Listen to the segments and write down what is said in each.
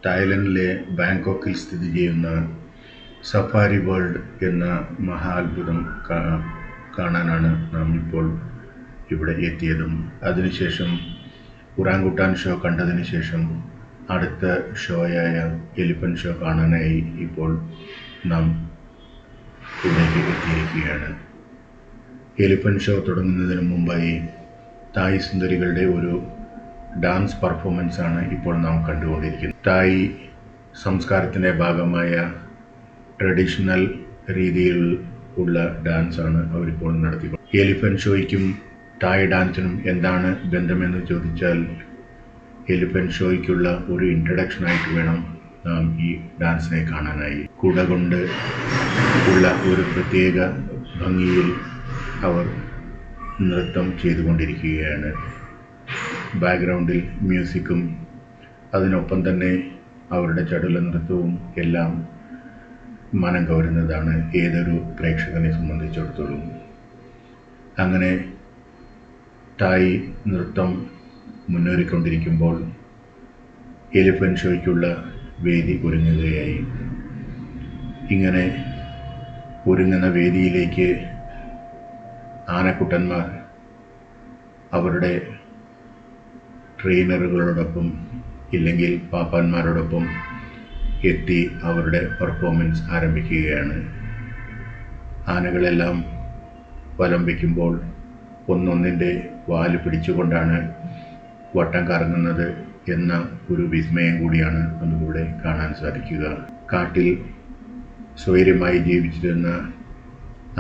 തായ്ലൻഡിലെ ബാങ്കോക്കിൽ സ്ഥിതി ചെയ്യുന്ന safari world എന്ന മഹാത്ഭുതം കാണാനാണ് നാം ഇപ്പോൾ ഇവിടെ എത്തിയതും. അതിനുശേഷം ഉറാങ്കുട്ടാൻ ഷോ കണ്ടതിന് ശേഷം അടുത്ത ഷോയായ എലിഫന്റ് ഷോ കാണാനായി ഇപ്പോൾ നാം ഇവിടേക്ക് എത്തിയിരിക്കുകയാണ്. എലിഫന്റ് ഷോ തുടങ്ങുന്നതിന് മുമ്പായി തായ് സുന്ദരികളുടെ ഒരു ഡാൻസ് പെർഫോമൻസ് ആണ് ഇപ്പോൾ നാം കണ്ടുകൊണ്ടിരിക്കുന്നത്. തായ് സംസ്കാരത്തിൻ്റെ ഭാഗമായ ട്രഡീഷണൽ രീതിയിൽ ഉള്ള ഡാൻസാണ് അവരിപ്പോൾ നടത്തിക്കൊണ്ടിരിക്കുന്നത്. എലിഫന്റ് ഷോയ്ക്കും തായ് ഡാൻസിനും എന്താണ് ബന്ധമെന്ന് ചോദിച്ചാൽ, എലിഫന്റ് ഷോയ്ക്കുള്ള ഒരു ഇൻട്രഡക്ഷനായിട്ട് വേണം നാം ഈ ഡാൻസിനെ കാണാനായി. കുട കൊണ്ട് ഉള്ള ഒരു പ്രത്യേക ഭംഗിയിൽ അവർ നൃത്തം ചെയ്തുകൊണ്ടിരിക്കുകയാണ്. ബാക്ക്ഗ്രൗണ്ടിൽ മ്യൂസിക്കും അതിനൊപ്പം തന്നെ അവരുടെ ചടുല നൃത്തവും എല്ലാം മനം കവരുന്നതാണ് ഏതൊരു പ്രേക്ഷകനെ സംബന്ധിച്ചിടത്തോളം. അങ്ങനെ തായ് നൃത്തം മുന്നേറിക്കൊണ്ടിരിക്കുമ്പോൾ എലിഫന്റ് ഷോയ്ക്കുള്ള വേദി ഒരുങ്ങുകയായി. ഇങ്ങനെ ഒരുങ്ങുന്ന വേദിയിലേക്ക് ആനക്കുട്ടന്മാർ അവരുടെ ട്രെയിനറുകളോടൊപ്പം ഇല്ലെങ്കിൽ പാപ്പാന്മാരോടൊപ്പം എത്തി അവരുടെ പെർഫോമൻസ് ആരംഭിക്കുകയാണ്. ആനകളെല്ലാം വലം വയ്ക്കുമ്പോൾ ഒന്നൊന്നിൻ്റെ വാല് പിടിച്ചുകൊണ്ടാണ് വട്ടം കറങ്ങുന്നത് എന്ന ഒരു വിസ്മയം കൂടിയാണ് നമുക്കിവിടെ കാണാൻ സാധിക്കുക. കാട്ടിൽ സ്വൈര്യമായി ജീവിച്ചിരുന്ന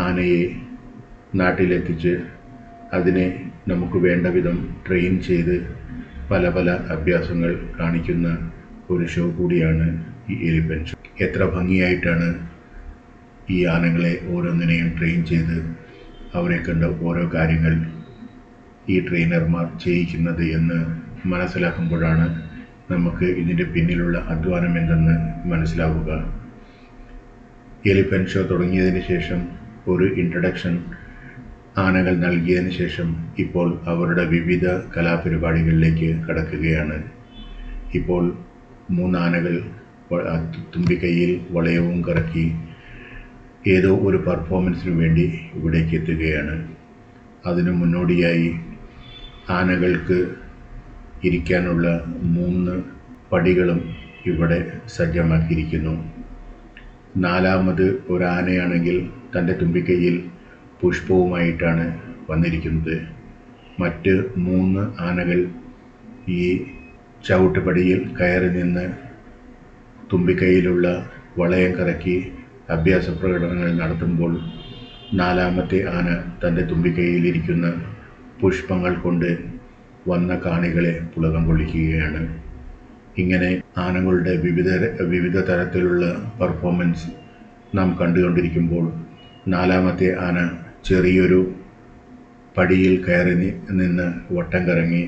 ആനയെ നാട്ടിലെത്തിച്ച് അതിനെ നമുക്ക് വേണ്ട വിധം ട്രെയിൻ ചെയ്ത് പല പല അഭ്യാസങ്ങൾ കാണിക്കുന്ന ഒരു ഷോ കൂടിയാണ് ഈ എലിഫന്റ് ഷോ. എത്ര ഭംഗിയായിട്ടാണ് ഈ ആനകളെ ഓരോന്നിനെയും ട്രെയിൻ ചെയ്ത് അവരെ കണ്ട് ഓരോ കാര്യങ്ങൾ ഈ ട്രെയിനർമാർ ചെയ്യിക്കുന്നത് എന്ന് മനസ്സിലാക്കുമ്പോഴാണ് നമുക്ക് ഇതിൻ്റെ പിന്നിലുള്ള അധ്വാനം എന്തെന്ന് മനസ്സിലാവുക. എലിഫന്റ് ഷോ തുടങ്ങിയതിന് ശേഷം ഒരു ഇൻട്രഡക്ഷൻ ആനകൾ നൽകിയതിന് ശേഷം ഇപ്പോൾ അവരുടെ വിവിധ കലാപരിപാടികളിലേക്ക് കടക്കുകയാണ്. ഇപ്പോൾ 3 ആനകൾ തുമ്പിക്കൈയിൽ വളയവും കറക്കി ഏതോ ഒരു പെർഫോമൻസിന് വേണ്ടി ഇവിടേക്ക് എത്തുകയാണ്. അതിനു മുന്നോടിയായി ആനകൾക്ക് ഇരിക്കാനുള്ള 3 പടികളും ഇവിടെ സജ്ജമാക്കിയിരിക്കുന്നു. 4ാമത് ഒരു ആനയാണെങ്കിൽ തൻ്റെ തുമ്പിക്കൈയിൽ പുഷ്പവുമായിട്ടാണ് വന്നിരിക്കുന്നത്. മറ്റ് 3 ആനകൾ ഈ ചവിട്ടുപടിയിൽ കയറി നിന്ന് തുമ്പിക്കൈയിലുള്ള വളയം കറക്കി അഭ്യാസ പ്രകടനങ്ങൾ നടത്തുമ്പോൾ 4ാമത്തെ ആന തൻ്റെ തുമ്പിക്കൈയിലിരിക്കുന്ന പുഷ്പങ്ങൾ കൊണ്ട് വന്ന കാണികളെ പുളകം കൊള്ളിക്കുകയാണ്. ഇങ്ങനെ ആനകളുടെ വിവിധ തരത്തിലുള്ള പെർഫോമൻസ് നാം കണ്ടുകൊണ്ടിരിക്കുമ്പോൾ 4ാമത്തെ ആന ചെറിയൊരു പടിയിൽ കയറി നിന്ന് വട്ടം കറങ്ങി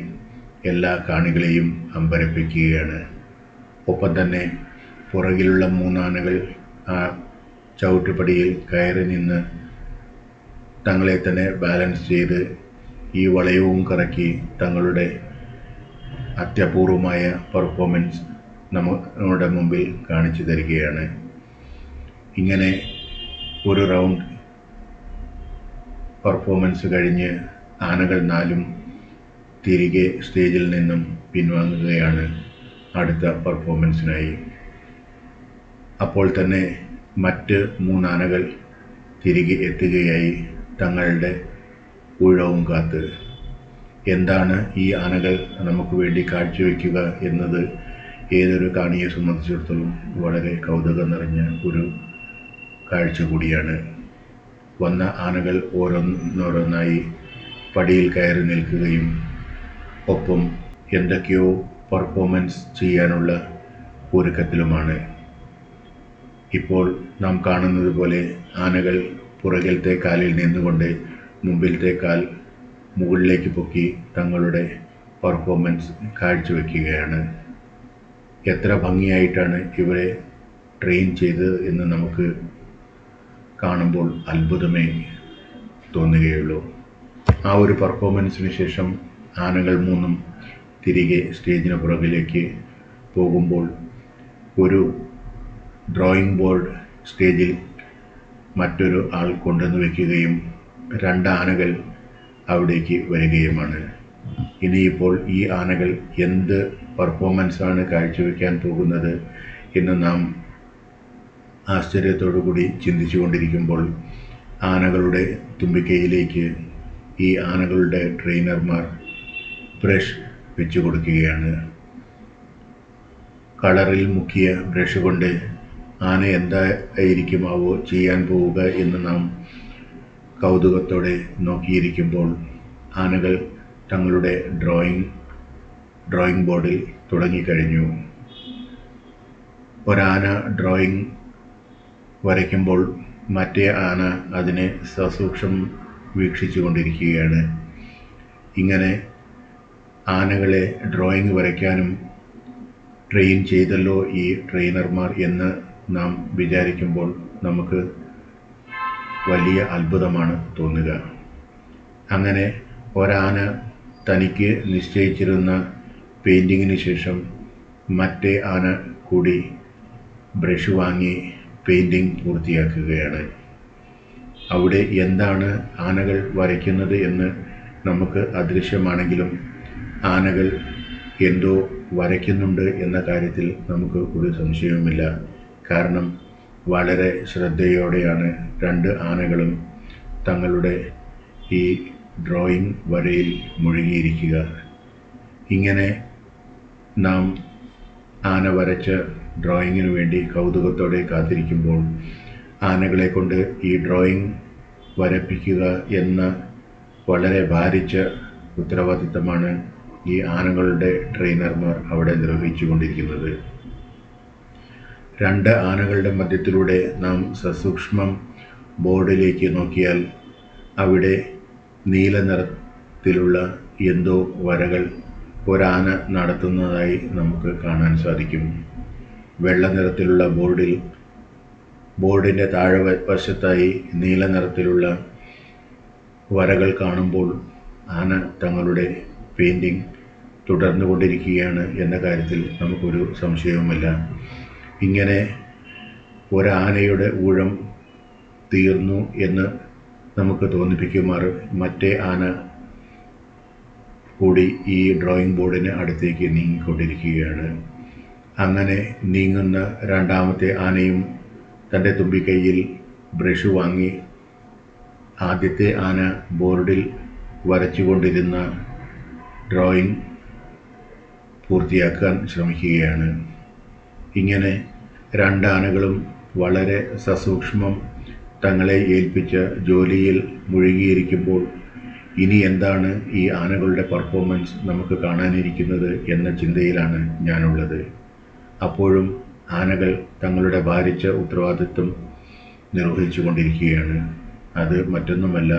എല്ലാ കാണികളെയും അമ്പരപ്പിക്കുകയാണ്. ഒപ്പം തന്നെ പുറകിലുള്ള 3 ആനകൾ ആ ചവിട്ടുപടിയിൽ കയറി നിന്ന് തങ്ങളെ തന്നെ ബാലൻസ് ചെയ്ത് ഈ വളയവും കറക്കി തങ്ങളുടെ അത്യപൂർവമായ പെർഫോമൻസ് നമ്മുടെ മുമ്പിൽ കാണിച്ചു തരികയാണ്. ഇങ്ങനെ ഒരു റൗണ്ട് പെർഫോമൻസ് കഴിഞ്ഞ് ആനകൾ 4ഉം തിരികെ സ്റ്റേജിൽ നിന്നും പിൻവാങ്ങുകയാണ് അടുത്ത പെർഫോമൻസിനായി. അപ്പോൾ തന്നെ മറ്റ് 3 ആനകൾ തിരികെ എത്തുകയായി തങ്ങളുടെ ഊഴവും കാത്ത്. എന്താണ് ഈ ആനകൾ നമുക്ക് വേണ്ടി കാഴ്ചവെക്കുക എന്നത് ഏതൊരു കാണിയെ സംബന്ധിച്ചിടത്തോളം വളരെ കൗതുകം നിറഞ്ഞ ഒരു കാഴ്ച കൂടിയാണ്. വന്ന ആനകൾ ഓരോന്നോരോന്നായി പടിയിൽ കയറി നിൽക്കുകയും ഒപ്പം എന്തൊക്കെയോ പെർഫോമൻസ് ചെയ്യാനുള്ള ഒരുക്കത്തിലുമാണ്. ഇപ്പോൾ നാം കാണുന്നത് പോലെ ആനകൾ പുറകിലത്തെ കാലിൽ നിന്നുകൊണ്ട് മുമ്പിലത്തെ കാൽ മുകളിലേക്ക് പൊക്കി തങ്ങളുടെ പെർഫോമൻസ് കാഴ്ചവെക്കുകയാണ്. എത്ര ഭംഗിയായിട്ടാണ് ഇവരെ ട്രെയിൻ ചെയ്തത് എന്ന് നമുക്ക് കാണുമ്പോൾ അത്ഭുതമേ തോന്നുകയുള്ളൂ. ആ ഒരു പെർഫോമൻസിന് ശേഷം ആനകൾ 3ഉം തിരികെ സ്റ്റേജിന് പുറകിലേക്ക് പോകുമ്പോൾ ഒരു ഡ്രോയിങ് ബോർഡ് സ്റ്റേജിൽ മറ്റൊരു ആൾ കൊണ്ടുവന്ന് വയ്ക്കുകയും 2 ആനകൾ അവിടേക്ക് വരികയുമാണ്. ഇനിയിപ്പോൾ ഈ ആനകൾ എന്ത് പെർഫോമൻസാണ് കാഴ്ചവെക്കാൻ പോകുന്നത് എന്ന് നാം ആശ്ചര്യത്തോടു കൂടി ചിന്തിച്ചുകൊണ്ടിരിക്കുമ്പോൾ ആനകളുടെ തുമ്പിക്കൈയിലേക്ക് ഈ ആനകളുടെ ട്രെയിനർമാർ ബ്രഷ് വെച്ചു കൊടുക്കുകയാണ്. കളറിൽ മുക്കിയ ബ്രഷ് കൊണ്ട് ആന എന്തായിരിക്കുമാവോ ചെയ്യാൻ പോവുക എന്ന് നാം കൗതുകത്തോടെ നോക്കിയിരിക്കുമ്പോൾ ആനകൾ തങ്ങളുടെ ഡ്രോയിങ് ബോർഡിൽ തുടങ്ങിക്കഴിഞ്ഞു. ഒരാന ഡ്രോയിങ് വരയ്ക്കുമ്പോൾ മറ്റേ ആന അതിനെ സസൂക്ഷ്മം വീക്ഷിച്ചു കൊണ്ടിരിക്കുകയാണ്. ഇങ്ങനെ ആനകളെ ഡ്രോയിങ് വരയ്ക്കാനും ട്രെയിൻ ചെയ്തല്ലോ ഈ ട്രെയിനർമാർ എന്ന് നാം വിചാരിക്കുമ്പോൾ നമുക്ക് വലിയ അത്ഭുതമാണ് തോന്നുക. അങ്ങനെ ഒരാന തനിക്ക് നിശ്ചയിച്ചിരുന്ന പെയിൻറ്റിങ്ങിന് ശേഷം മറ്റേ ആന കൂടി ബ്രഷ് വാങ്ങി പെയിൻറ്റിങ് പൂർത്തിയാക്കുകയാണ്. അവിടെ എന്താണ് ആനകൾ വരയ്ക്കുന്നത് എന്ന് നമുക്ക് അദൃശ്യമാണെങ്കിലും ആനകൾ എന്തോ വരയ്ക്കുന്നുണ്ട് എന്ന കാര്യത്തിൽ നമുക്ക് ഒരു സംശയവുമില്ല. കാരണം വളരെ ശ്രദ്ധയോടെയാണ് 2 ആനകളും തങ്ങളുടെ ഈ ഡ്രോയിങ് വരയിൽ മുഴുകിയിരിക്കുക. ഇങ്ങനെ നാം ആന വരച്ച ഡ്രോയിങ്ങിനു വേണ്ടി കൗതുകത്തോടെ കാത്തിരിക്കുമ്പോൾ ആനകളെ കൊണ്ട് ഈ ഡ്രോയിങ് വരപ്പിക്കുക എന്ന വളരെ ഭാരിച്ച ഉത്തരവാദിത്തമാണ് ഈ ആനകളുടെ ട്രെയിനർമാർ അവിടെ നിർവഹിച്ചു കൊണ്ടിരിക്കുന്നത്. 2 ആനകളുടെ മധ്യത്തിലൂടെ നാം സസൂക്ഷ്മം ബോർഡിലേക്ക് നോക്കിയാൽ അവിടെ നീല നിറത്തിലുള്ള എന്തോ വരകൾ ഒരാന നടത്തുന്നതായി നമുക്ക് കാണാൻ സാധിക്കും. വെള്ള നിറത്തിലുള്ള ബോർഡിൻ്റെ താഴെ വശത്തായി നീല നിറത്തിലുള്ള വരകൾ കാണുമ്പോൾ ആന തങ്ങളുടെ പെയിൻറ്റിങ് തുടർന്നുകൊണ്ടിരിക്കുകയാണ് എന്ന കാര്യത്തിൽ നമുക്കൊരു സംശയവുമില്ല. ഇങ്ങനെ ഒരാനയുടെ ഊഴം തീർന്നു എന്ന് നമുക്ക് തോന്നിപ്പിക്കുമാർ മറ്റേ ആന കൂടി ഈ ഡ്രോയിങ് ബോർഡിന് അടുത്തേക്ക് നീങ്ങിക്കൊണ്ടിരിക്കുകയാണ്. അങ്ങനെ നീങ്ങുന്ന 2ാമത്തെ ആനയും തൻ്റെ തുമ്പിക്കൈയിൽ ബ്രഷ് വാങ്ങി ആദ്യത്തെ ആന ബോർഡിൽ വരച്ചുകൊണ്ടിരുന്ന ഡ്രോയിങ് പൂർത്തിയാക്കാൻ ശ്രമിക്കുകയാണ്. ഇങ്ങനെ 2 ആനകളും വളരെ സസൂക്ഷ്മം തങ്ങളെ ഏൽപ്പിച്ച ജോലിയിൽ മുഴുകിയിരിക്കുമ്പോൾ ഇനി എന്താണ് ഈ ആനകളുടെ പെർഫോമൻസ് നമുക്ക് കാണാനിരിക്കുന്നത് എന്ന ചിന്തയിലാണ് ഞാനുള്ളത്. അപ്പോഴും ആനകൾ തങ്ങളുടെ ഭാരിച്ച ഉത്തരവാദിത്വം നിർവഹിച്ചു കൊണ്ടിരിക്കുകയാണ്. അത് മറ്റൊന്നുമല്ല,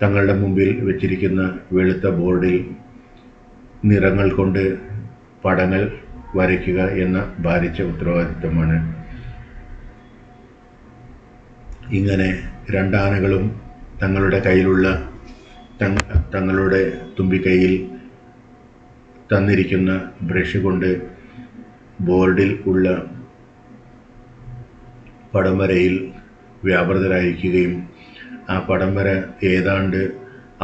തങ്ങളുടെ മുമ്പിൽ വെച്ചിരിക്കുന്ന വെളുത്ത ബോർഡിൽ നിറങ്ങൾ കൊണ്ട് പടങ്ങൾ വരയ്ക്കുക എന്ന ഭാരിച്ച ഉത്തരവാദിത്വമാണ്. ഇങ്ങനെ 2 ആനകളും തങ്ങളുടെ കയ്യിലുള്ള തങ്ങളുടെ തുമ്പിക്കൈയിൽ തന്നിരിക്കുന്ന ബ്രഷ് കൊണ്ട് ബോർഡിൽ ഉള്ള പടം വരയിൽ വ്യാപൃതരായിരിക്കുകയും ആ പടം വര ഏതാണ്ട്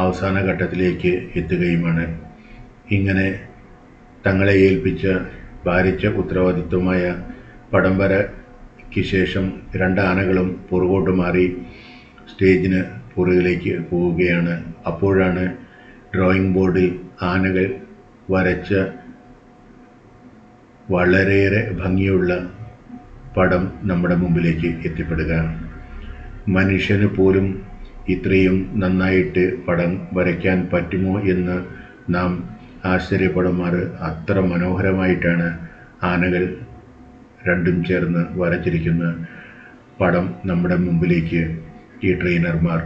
അവസാന ഘട്ടത്തിലേക്ക് എത്തുകയുമാണ്. ഇങ്ങനെ തങ്ങളെ ഏൽപ്പിച്ച ഭാരിച്ച ഉത്തരവാദിത്വമായ പടം വരയ്ക്ക് ശേഷം 2 ആനകളും പുറകോട്ട് മാറി സ്റ്റേജിന് പുറകിലേക്ക് പോവുകയാണ്. അപ്പോഴാണ് ഡ്രോയിങ് ബോർഡിൽ ആനകൾ വരച്ച വളരെയേറെ ഭംഗിയുള്ള പടം നമ്മുടെ മുമ്പിലേക്ക് എത്തിപ്പെടുക. മനുഷ്യന് പോലും ഇത്രയും നന്നായിട്ട് പടം വരയ്ക്കാൻ പറ്റുമോ എന്ന് നാം ആശ്ചര്യപ്പെടുമാറ് അത്ര മനോഹരമായിട്ടാണ് ആനകൾ 2ഉം ചേർന്ന് വരച്ചിരിക്കുന്ന പടം നമ്മുടെ മുമ്പിലേക്ക് ഈ ട്രെയിനർമാർ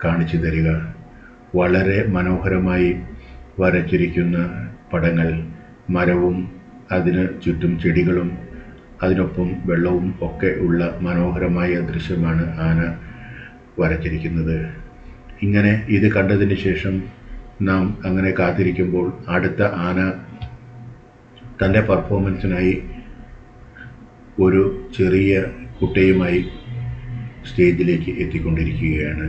കാണിച്ചു തരിക. വളരെ മനോഹരമായി വരച്ചിരിക്കുന്ന പടങ്ങൾ, മരവും അതിന് ചുറ്റും ചെടികളും അതിനൊപ്പം വെള്ളവും ഒക്കെ ഉള്ള മനോഹരമായ ദൃശ്യമാണ് ആന വരച്ചിരിക്കുന്നത്. ഇങ്ങനെ ഇത് കണ്ടതിന് ശേഷം നാം അങ്ങനെ കാത്തിരിക്കുമ്പോൾ അടുത്ത ആന തൻ്റെ പെർഫോമൻസിനായി ഒരു ചെറിയ കുട്ടിയുമായി സ്റ്റേജിലേക്ക് എത്തിക്കൊണ്ടിരിക്കുകയാണ്.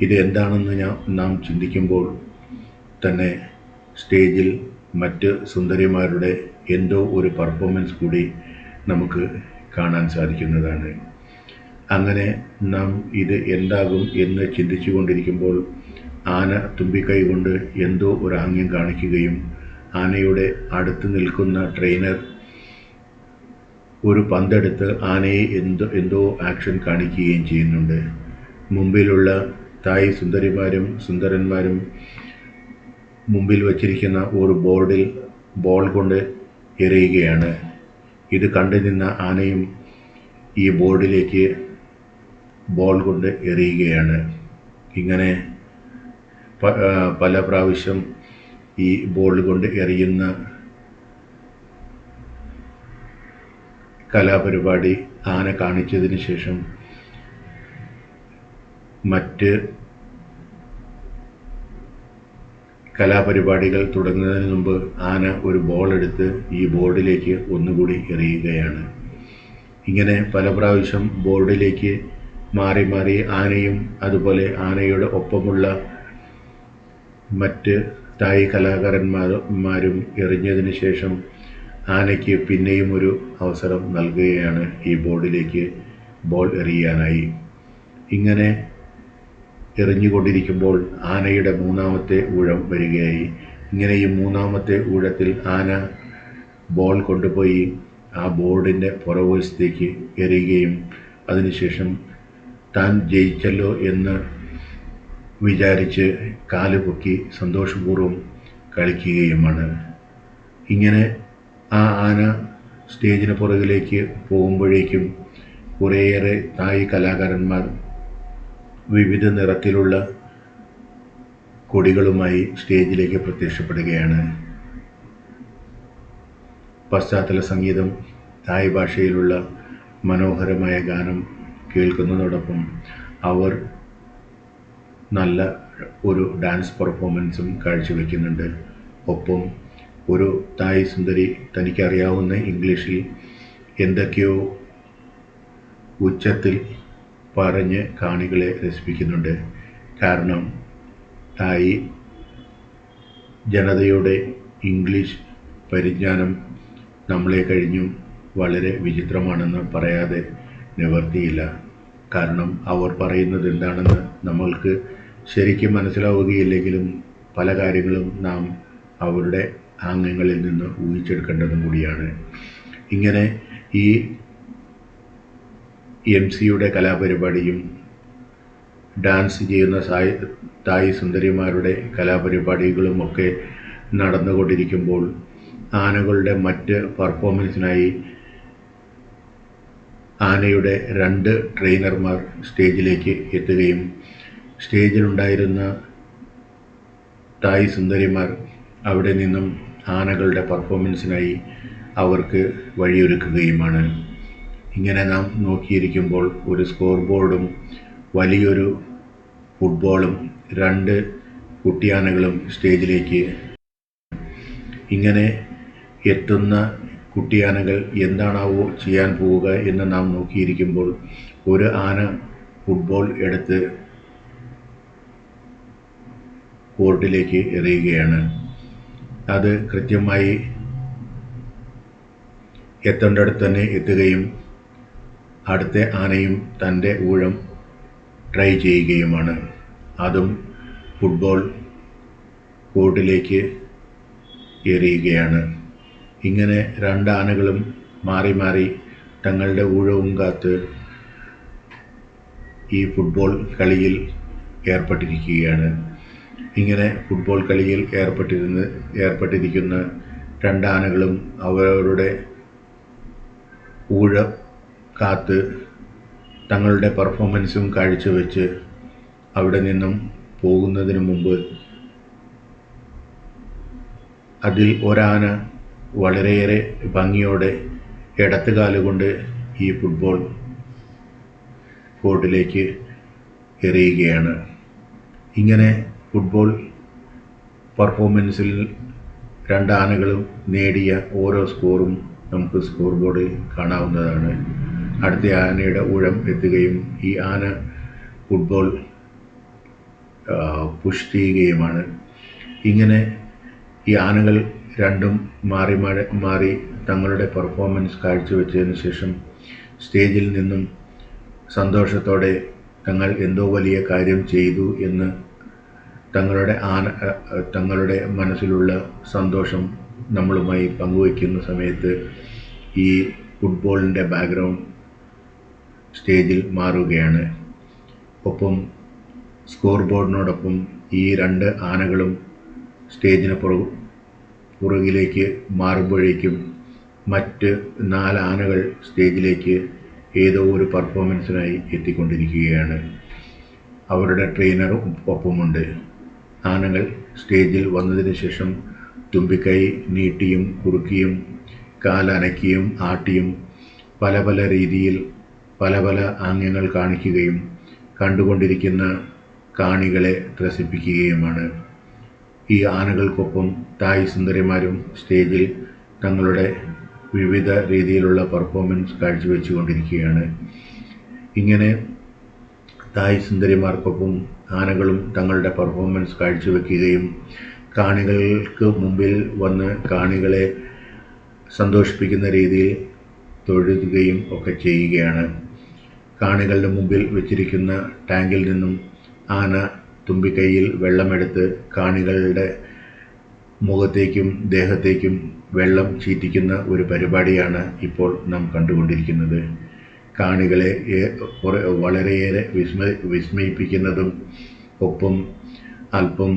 ഇത് എന്താണെന്ന് നാം ചിന്തിക്കുമ്പോൾ തന്നെ സ്റ്റേജിൽ മറ്റ് സുന്ദരിമാരുടെ എന്തോ ഒരു പെർഫോമൻസ് കൂടി നമുക്ക് കാണാൻ സാധിക്കുന്നതാണ്. അങ്ങനെ നാം ഇത് എന്താകും എന്ന് ചിന്തിച്ചു കൊണ്ടിരിക്കുമ്പോൾ ആന തുമ്പിക്കൈ കൊണ്ട് എന്തോ ഒരു ആംഗ്യം കാണിക്കുകയും ആനയുടെ അടുത്ത് നിൽക്കുന്ന ട്രെയിനർ ഒരു പന്തെടുത്ത് ആനയെ എന്തോ ആക്ഷൻ കാണിക്കുകയും ചെയ്യുന്നുണ്ട്. മുമ്പിലുള്ള തായ് സുന്ദരിമാരും സുന്ദരന്മാരും മുമ്പിൽ വച്ചിരിക്കുന്ന ഒരു ബോർഡിൽ ബോൾ കൊണ്ട് എറിയുകയാണ്. ഇത് കണ്ടു നിന്ന ആനയും ഈ ബോർഡിലേക്ക് ബോൾ കൊണ്ട് എറിയുകയാണ്. ഇങ്ങനെ പല പ്രാവശ്യം ഈ ബോൾ കൊണ്ട് എറിയുന്ന കലാപരിപാടി ആന കാണിച്ചതിന് ശേഷം മറ്റ് കലാപരിപാടികൾ തുടങ്ങുന്നതിന് മുമ്പ് ആന ഒരു ബോൾ എടുത്ത് ഈ ബോർഡിലേക്ക് ഒന്നുകൂടി എറിയുകയാണ്. ഇങ്ങനെ പല പ്രാവശ്യം ബോർഡിലേക്ക് മാറി മാറി ആനയും അതുപോലെ ആനയുടെ ഒപ്പമുള്ള മറ്റ് തായ് കലാകാരന്മാരും എറിഞ്ഞതിന് ശേഷം ആനയ്ക്ക് പിന്നെയും ഒരു അവസരം നൽകുകയാണ് ഈ ബോർഡിലേക്ക് ബോൾ എറിയാനായി. ഇങ്ങനെ എറിഞ്ഞുകൊണ്ടിരിക്കുമ്പോൾ ആനയുടെ മൂന്നാമത്തെ ഊഴം വരികയായി. ഇങ്ങനെ ഈ മൂന്നാമത്തെ ഊഴത്തിൽ ആന ബോൾ കൊണ്ടുപോയി ആ ബോർഡിൻ്റെ പുറകുവശത്തേക്ക് എറിയുകയും അതിനുശേഷം താൻ ജയിച്ചല്ലോ എന്ന് വിചാരിച്ച് കാല് പൊക്കി സന്തോഷപൂർവ്വം കളിക്കുകയുമാണ്. ഇങ്ങനെ ആ ആന സ്റ്റേജിന് പുറകിലേക്ക് പോകുമ്പോഴേക്കും കുറേയേറെ തായ് കലാകാരന്മാർ വിവിധ നിറത്തിലുള്ള കൊടികളുമായി സ്റ്റേജിലേക്ക് പ്രത്യക്ഷപ്പെടുകയാണ്. പശ്ചാത്തല സംഗീതം തായ് ഭാഷയിലുള്ള മനോഹരമായ ഗാനം കേൾക്കുന്നതോടൊപ്പം അവർ നല്ല ഒരു ഡാൻസ് പെർഫോമൻസും കാഴ്ചവെക്കുന്നുണ്ട്. ഒപ്പം ഒരു തായ് സുന്ദരി തനിക്കറിയാവുന്ന ഇംഗ്ലീഷിൽ എന്തൊക്കെയോ ഉച്ചത്തിൽ പറഞ്ഞ് കാണികളെ രസിപ്പിക്കുന്നുണ്ട്. കാരണം തായ് ജനതയുടെ ഇംഗ്ലീഷ് പരിജ്ഞാനം നമ്മളെ കഴിഞ്ഞും വളരെ വിചിത്രമാണെന്ന് പറയാതെ നിവർത്തിയില്ല. കാരണം അവർ പറയുന്നത് എന്താണെന്ന് നമ്മൾക്ക് ശരിക്കും മനസ്സിലാവുകയില്ലെങ്കിലും പല കാര്യങ്ങളും നാം അവരുടെ ആംഗ്യങ്ങളിൽ നിന്ന് ഊഹിച്ചെടുക്കേണ്ടതും കൂടിയാണ്. ഇങ്ങനെ ഈ MC-യുടെ കലാപരിപാടിയും ഡാൻസ് ചെയ്യുന്ന തായ് സുന്ദരിമാരുടെ കലാപരിപാടികളുമൊക്കെ നടന്നുകൊണ്ടിരിക്കുമ്പോൾ ആനകളുടെ മറ്റ് പെർഫോമൻസിനായി ആനയുടെ 2 ട്രെയിനർമാർ സ്റ്റേജിലേക്ക് എത്തുകയും സ്റ്റേജിലുണ്ടായിരുന്ന തായ് സുന്ദരിമാർ അവിടെ നിന്നും ആനകളുടെ പെർഫോമൻസിനായി അവർക്ക് വഴിയൊരുക്കുകയുമാണ്. ഇങ്ങനെ നാം നോക്കിയിരിക്കുമ്പോൾ ഒരു സ്കോർ ബോർഡും വലിയൊരു ഫുട്ബോളും 2 കുട്ടിയാനകളും സ്റ്റേജിലേക്ക് ഇങ്ങനെ എത്തുന്ന കുട്ടിയാനകൾ എന്താണാവോ ചെയ്യാൻ പോവുക എന്ന് നാം നോക്കിയിരിക്കുമ്പോൾ ഒരു ആന ഫുട്ബോൾ എടുത്ത് കോർട്ടിലേക്ക് എറിയുകയാണ്. അത് കൃത്യമായി എത്തേണ്ടടുത്ത് തന്നെ എത്തുകയും അടുത്ത ആനയും തൻ്റെ ഊഴം ട്രൈ ചെയ്യുകയുമാണ്. അതും ഫുട്ബോൾ കോർട്ടിലേക്ക് എറിയുകയാണ്. ഇങ്ങനെ 2 ആനകളും മാറി മാറി തങ്ങളുടെ ഊഴവും കാത്ത് ഈ ഫുട്ബോൾ കളിയിൽ ഏർപ്പെട്ടിരിക്കുകയാണ്. ഇങ്ങനെ ഫുട്ബോൾ കളിയിൽ ഏർപ്പെട്ടിരിക്കുന്ന 2 ആനകളും അവരുടെ ഊഴം കാത്ത് തങ്ങളുടെ പെർഫോമൻസും കാഴ്ചവെച്ച് അവിടെ നിന്നും പോകുന്നതിന് മുമ്പ് അതിൽ ഒരാന വളരെയേറെ ഭംഗിയോടെ ഇടത്തുകാലുകൊണ്ട് ഈ ഫുട്ബോൾ കോർട്ടിലേക്ക് എറിയുകയാണ്. ഇങ്ങനെ ഫുട്ബോൾ പെർഫോമൻസിൽ 2 ആനകളും നേടിയ ഓരോ സ്കോറും നമുക്ക് സ്കോർ ബോർഡിൽ കാണാവുന്നതാണ്. അടുത്ത ആനയുടെ ഊഴം എത്തുകയും ഈ ആന ഫുട്ബോൾ പുഷ് ചെയ്യുകയുമാണ്. ഇങ്ങനെ ഈ ആനകൾ രണ്ടും മാറി തങ്ങളുടെ പെർഫോമൻസ് കാഴ്ചവെച്ചതിന് ശേഷം സ്റ്റേജിൽ നിന്നും സന്തോഷത്തോടെ തങ്ങൾ എന്തോ വലിയ കാര്യം ചെയ്തു എന്ന് തങ്ങളുടെ മനസ്സിലുള്ള സന്തോഷം നമ്മളുമായി പങ്കുവയ്ക്കുന്ന സമയത്ത് ഈ ഫുട്ബോളിൻ്റെ ബാക്ക്ഗ്രൗണ്ട് സ്റ്റേജിൽ മാറുകയാണ്. ഒപ്പം സ്കോർ ബോർഡിനോടൊപ്പം ഈ രണ്ട് ആനകളും സ്റ്റേജിന് പുറകിലേക്ക് മാറുമ്പോഴേക്കും മറ്റ് 4 ആനകൾ സ്റ്റേജിലേക്ക് ഏതോ ഒരു പെർഫോമൻസിനായി എത്തിക്കൊണ്ടിരിക്കുകയാണ്. അവരുടെ ട്രെയിനറും ഒപ്പമുണ്ട്. ആനകൾ സ്റ്റേജിൽ വന്നതിന് ശേഷം തുമ്പിക്കൈ നീട്ടിയും കുറുക്കിയും കാലനക്കിയും ആട്ടിയും പല രീതിയിൽ പല ആംഗ്യങ്ങൾ കാണിക്കുകയും കണ്ടുകൊണ്ടിരിക്കുന്ന കാണികളെ ത്രസിപ്പിക്കുകയുമാണ്. ഈ ആനകൾക്കൊപ്പം തായ് സുന്ദരിമാരും സ്റ്റേജിൽ തങ്ങളുടെ വിവിധ രീതിയിലുള്ള പെർഫോമൻസ് കാഴ്ചവെച്ചുകൊണ്ടിരിക്കുകയാണ്. ഇങ്ങനെ തായ് സുന്ദരിമാർക്കൊപ്പം ആനകളും തങ്ങളുടെ പെർഫോമൻസ് കാഴ്ചവെക്കുകയും കാണികൾക്ക് മുമ്പിൽ വന്ന് കാണികളെ സന്തോഷിപ്പിക്കുന്ന രീതിയിൽ തൊഴുതുകയും ഒക്കെ ചെയ്യുകയാണ്. കാണികളുടെ മുമ്പിൽ വെച്ചിരിക്കുന്ന ടാങ്കിൽ നിന്നും ആന തുമ്പിക്കൈയിൽ വെള്ളമെടുത്ത് കാണികളുടെ മുഖത്തേക്കും ദേഹത്തേക്കും വെള്ളം ചീറ്റിക്കുന്ന ഒരു പരിപാടിയാണ് ഇപ്പോൾ നാം കണ്ടുകൊണ്ടിരിക്കുന്നത്. കാണികളെ വളരെയേറെ വിസ്മയിപ്പിക്കുന്നതും ഒപ്പം അല്പം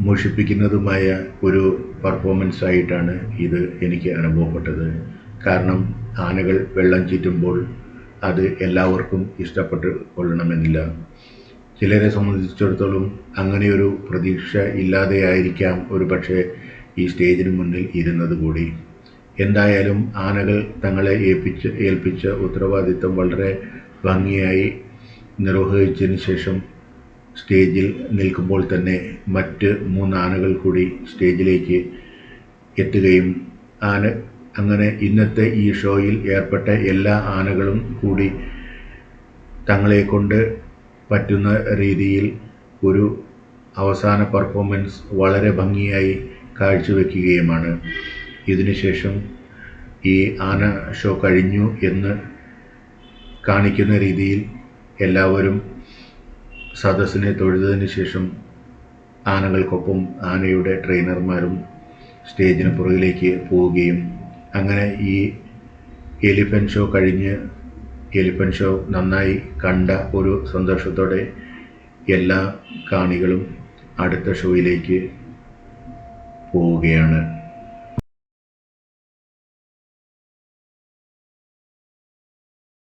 മോഷിപ്പിക്കുന്നതുമായ ഒരു പെർഫോമൻസ് ആയിട്ടാണ് ഇത് എനിക്ക് അനുഭവപ്പെട്ടത്. കാരണം ആനകൾ വെള്ളം ചീറ്റുമ്പോൾ അത് എല്ലാവർക്കും ഇഷ്ടപ്പെട്ട് കൊള്ളണമെന്നില്ല. ചിലരെ സംബന്ധിച്ചിടത്തോളം അങ്ങനെയൊരു പ്രതീക്ഷ ഇല്ലാതെയായിരിക്കാം ഒരു പക്ഷേ ഈ സ്റ്റേജിന് മുന്നിൽ ഇരുന്നത് കൂടി. എന്തായാലും ആനകൾ തങ്ങളെ ഏൽപ്പിച്ച ഉത്തരവാദിത്തം വളരെ ഭംഗിയായി നിർവഹിച്ചതിന് ശേഷം സ്റ്റേജിൽ നിൽക്കുമ്പോൾ തന്നെ മറ്റ് 3 ആനകൾ കൂടി സ്റ്റേജിലേക്ക് എത്തുകയും അങ്ങനെ ഇന്നത്തെ ഈ ഷോയിൽ ഏർപ്പെട്ട എല്ലാ ആനകളും കൂടി തങ്ങളെ കൊണ്ട് പറ്റുന്ന രീതിയിൽ ഒരു അവസാന പെർഫോമൻസ് വളരെ ഭംഗിയായി കാഴ്ചവെക്കുകയുമാണ്. ഇതിനുശേഷം ഈ ആന ഷോ കഴിഞ്ഞു എന്ന് കാണിക്കുന്ന രീതിയിൽ എല്ലാവരും സദസ്സിനെ തൊഴുതതിന് ശേഷം ആനകൾക്കൊപ്പം ആനയുടെ ട്രെയിനർമാരും സ്റ്റേജിന് പുറകിലേക്ക് പോവുകയും അങ്ങനെ ഈ എലിഫൻ്റ് ഷോ കഴിഞ്ഞ് എലിഫൻ്റ് ഷോ നന്നായി കണ്ട ഒരു സന്തോഷത്തോടെ എല്ലാ കാണികളും അടുത്ത ഷോയിലേക്ക് പോവുകയാണ്.